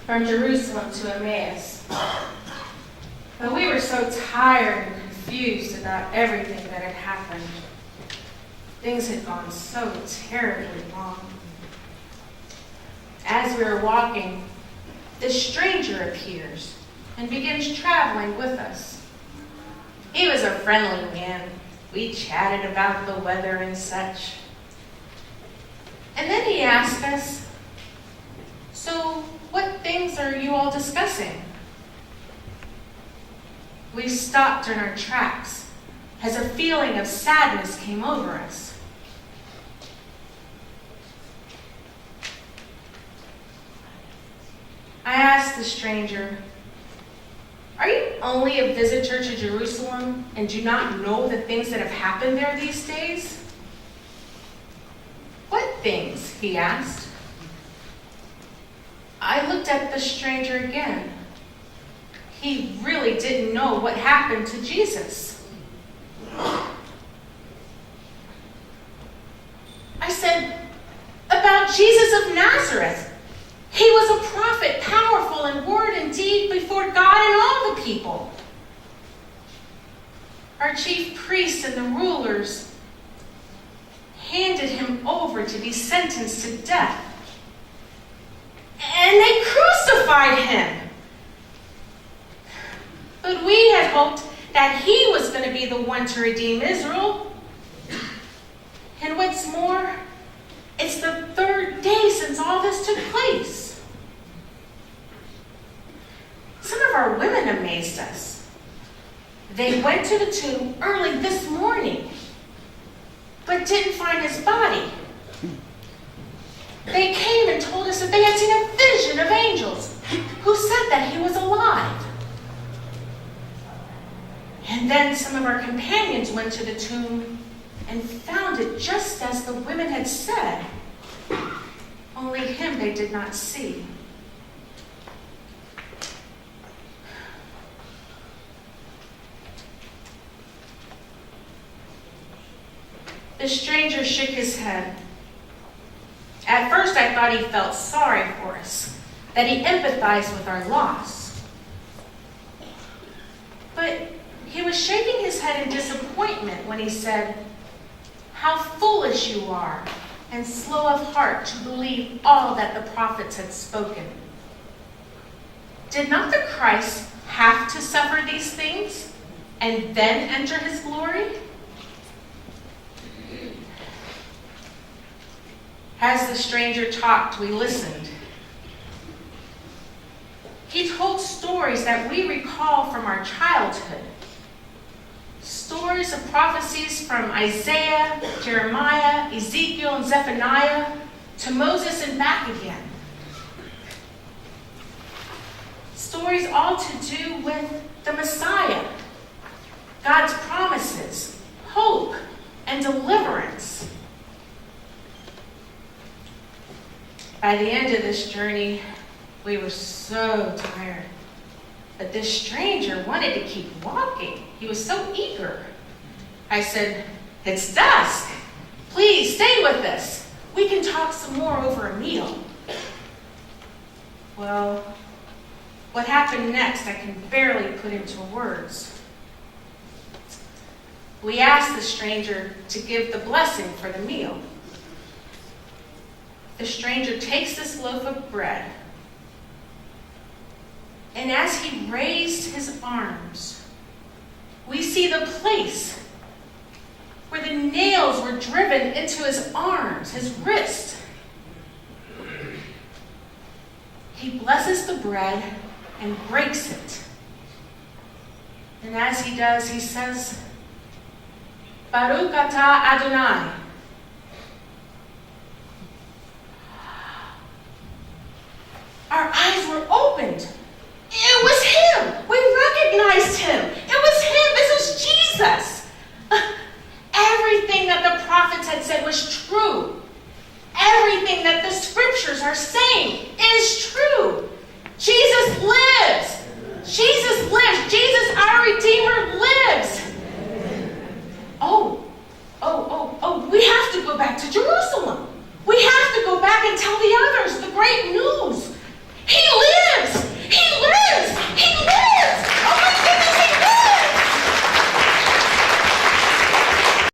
from Jerusalem to Emmaus. But we were so tired and confused about everything that had happened. Things had gone so terribly wrong. As we were walking, this stranger appears and begins traveling with us. He was a friendly man. We chatted about the weather and such. And then he asked us, "So, what things are you all discussing?" We stopped in our tracks as a feeling of sadness came over us. I asked the stranger, "Are you only a visitor to Jerusalem and do not know the things that have happened there these days?" "What things?" he asked. I looked at the stranger again. He really didn't know what happened to Jesus. I said, "About Jesus of Nazareth. He was a prophet, powerful in word and deed before God and all the people. Our chief priests and the rulers handed him over to be sentenced to death. And they crucified him. But we had hoped that he was going to be the one to redeem Israel. And what's more, it's the third day since all this took place." Some of our women amazed us. They went to the tomb early this morning, but didn't find his body. They came and told us that they had seen a vision of angels who said that he was alive. And then some of our companions went to the tomb and found it just as the women had said. Only him they did not see. The stranger shook his head. At first I thought he felt sorry for us, that he empathized with our loss. But he was shaking his head in disappointment when he said, "How foolish you are, and slow of heart to believe all that the prophets had spoken. Did not the Christ have to suffer these things and then enter his glory?" As the stranger talked, we listened. He told stories that we recall from our childhood. Stories of prophecies from Isaiah, Jeremiah, Ezekiel, and Zephaniah to Moses and back again. Stories all to do with the Messiah, God's promises, hope, and deliverance. By the end of this journey, we were so tired. But this stranger wanted to keep walking. He was so eager. I said, "It's dusk. Please stay with us. We can talk some more over a meal." Well, what happened next I can barely put into words. We asked the stranger to give the blessing for the meal. The stranger takes this loaf of bread, and as he raised his arms, we see the place where the nails were driven into his arms, his wrist. He blesses the bread and breaks it. And as he does, he says, "Baruch atah Adonai,